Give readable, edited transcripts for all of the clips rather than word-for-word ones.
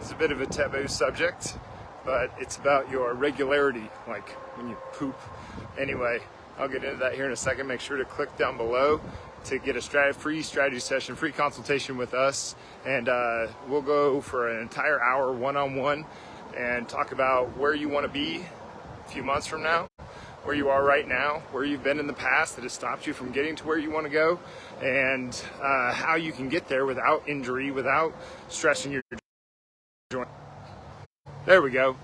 is a bit of a taboo subject, but it's about your regularity, like when you poop. Anyway, I'll get into that here in a second. Make sure to click down below to get a free strategy session, free consultation with us, and we'll go for an entire hour one-on-one and talk about where you want to be a few months from now, where you are right now, where you've been in the past that has stopped you from getting to where you want to go, and how you can get there without injury, without stressing your joint. There we go.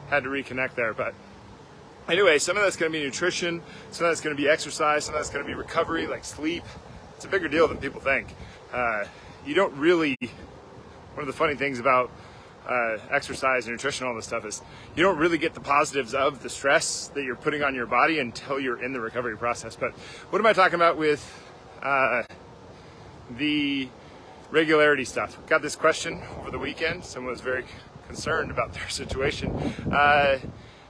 Had to reconnect there, but anyway, some of that's going to be nutrition, some of that's going to be exercise, some of that's going to be recovery, like sleep. It's a bigger deal than people think. You don't really, one of the funny things about exercise and nutrition, all this stuff, is you don't really get the positives of the stress that you're putting on your body until you're in the recovery process. But what am I talking about with the regularity stuff? Got this question over the weekend. Someone was very concerned about their situation.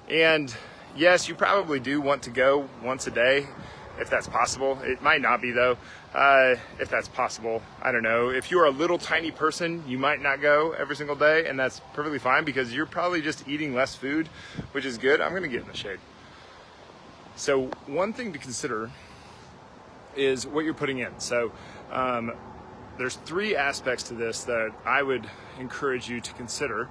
And yes, you probably do want to go once a day, if that's possible. It might not be though, if that's possible. I don't know. If you're a little tiny person, you might not go every single day, and that's perfectly fine because you're probably just eating less food, which is good. I'm gonna get in the shade. So one thing to consider is what you're putting in. So there's three aspects to this that I would encourage you to consider.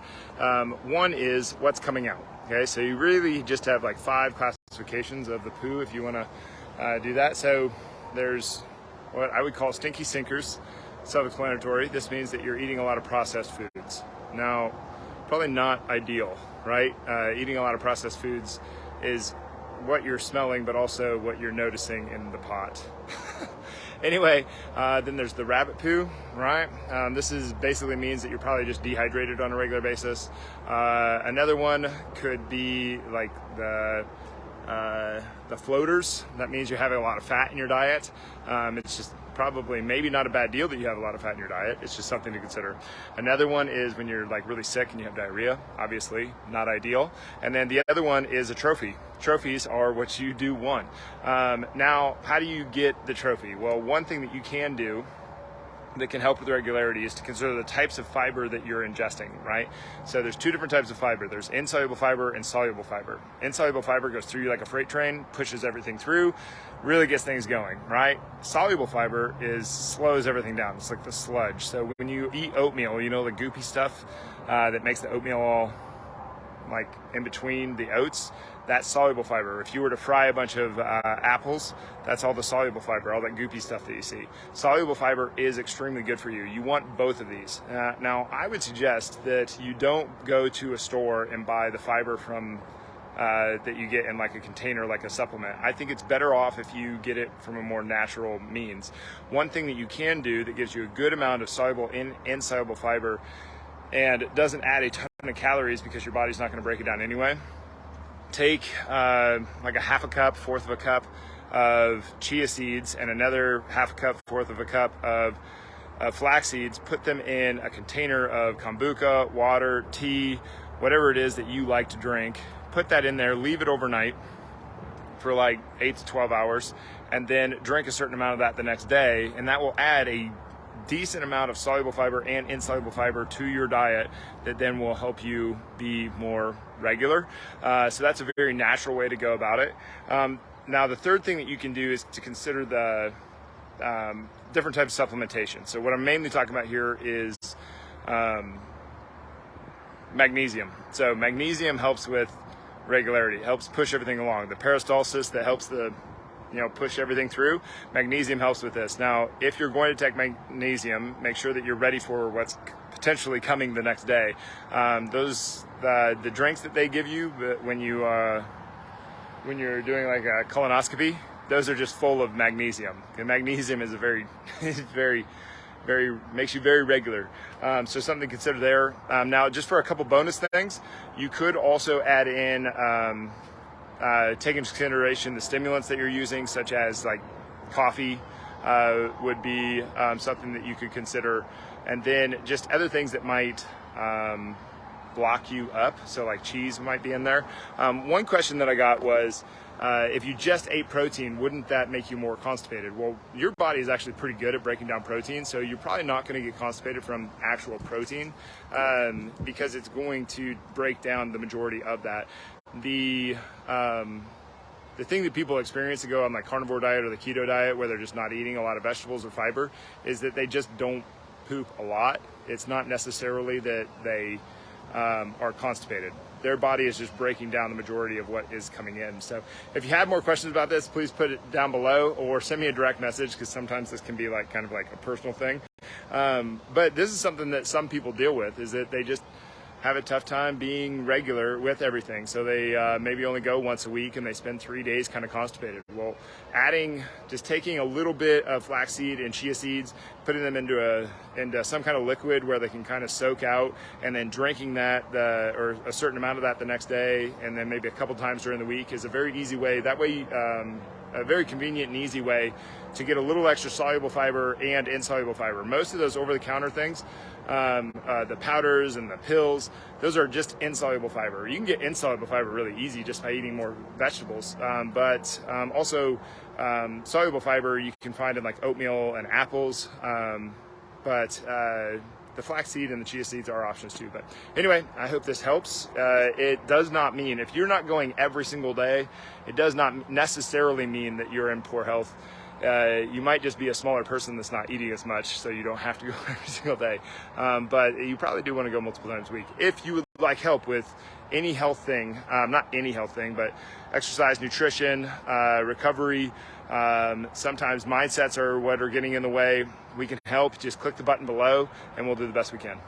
One is what's coming out. Okay, so you really just have like 5 classifications of the poo if you want to do that. So there's what I would call stinky sinkers, self-explanatory. This means that you're eating a lot of processed foods. Now, probably not ideal, right? Eating a lot of processed foods is what you're smelling, but also what you're noticing in the pot. Anyway, then there's the rabbit poo, right? This is basically means that you're probably just dehydrated on a regular basis. Another one could be like the floaters. That means you're having a lot of fat in your diet. It's just probably maybe not a bad deal that you have a lot of fat in your diet. It's just something to consider. Another one is when you're like really sick and you have diarrhea, obviously not ideal. And then the other one is a trophy. Trophies are what you do want. Now, how do you get the trophy? Well, one thing that you can do that can help with regularity is to consider the types of fiber that you're ingesting, right? So there's 2 different types of fiber. There's insoluble fiber and soluble fiber. Insoluble fiber goes through you like a freight train, pushes everything through, really gets things going, right? Soluble fiber slows everything down. It's like the sludge. So when you eat oatmeal, you know, the goopy stuff that makes the oatmeal all like in between the oats, that's soluble fiber. If you were to fry a bunch of apples, that's all the soluble fiber, all that goopy stuff that you see. Soluble fiber is extremely good for you. You want both of these. Now, I would suggest that you don't go to a store and buy the fiber from that you get in like a container, like a supplement. I think it's better off if you get it from a more natural means. One thing that you can do that gives you a good amount of soluble and insoluble fiber and doesn't add a ton of calories because your body's not going to break it down anyway. Take like a half a cup, fourth of a cup of chia seeds and another half a cup, fourth of a cup of flax seeds. Put them in a container of kombucha, water, tea, whatever it is that you like to drink. Put that in there, leave it overnight for like 8 to 12 hours, and then drink a certain amount of that the next day, and that will add a decent amount of soluble fiber and insoluble fiber to your diet that then will help you be more regular. So that's a very natural way to go about it. Now, the third thing that you can do is to consider the different types of supplementation. So what I'm mainly talking about here is magnesium. So magnesium helps with regularity, helps push everything along. The peristalsis that helps push everything through. Magnesium helps with this. Now, if you're going to take magnesium, make sure that you're ready for what's potentially coming the next day. The drinks that they give you when you're doing like a colonoscopy, those are just full of magnesium. And magnesium is makes you very regular. So something to consider there. Now, just for a couple bonus things, you could also add in take into consideration the stimulants that you're using, such as like coffee would be something that you could consider, and then just other things that might block you up. So like cheese might be in there. One question that I got was, if you just ate protein, wouldn't that make you more constipated? Well, your body is actually pretty good at breaking down protein, so you're probably not going to get constipated from actual protein because it's going to break down the majority of that. The thing that people experience to go on like carnivore diet or the keto diet, where they're just not eating a lot of vegetables or fiber, is that they just don't poop a lot. It's not necessarily that they are constipated. Their body is just breaking down the majority of what is coming in. So if you have more questions about this, please put it down below or send me a direct message, because sometimes this can be like kind of like a personal thing. But this is something that some people deal with, is that they just have a tough time being regular with everything. So they maybe only go once a week and they spend 3 days kind of constipated. Well, just taking a little bit of flaxseed and chia seeds, putting them into some kind of liquid where they can kind of soak out, and then drinking that or a certain amount of that the next day, and then maybe a couple times during the week, is a very easy way. That way, a very convenient and easy way to get a little extra soluble fiber and insoluble fiber. Most of those over-the-counter things, the powders and the pills, those are just insoluble fiber. You can get insoluble fiber really easy just by eating more vegetables, but also soluble fiber you can find in like oatmeal and apples, but the flaxseed and the chia seeds are options too. But anyway, I hope this helps. It does not mean, if you're not going every single day, it does not necessarily mean that you're in poor health. You might just be a smaller person that's not eating as much, so you don't have to go every single day. But you probably do want to go multiple times a week. If you would like help with any health thing, not any health thing, but exercise, nutrition, recovery, sometimes mindsets are what are getting in the way, we can help. Just click the button below and we'll do the best we can.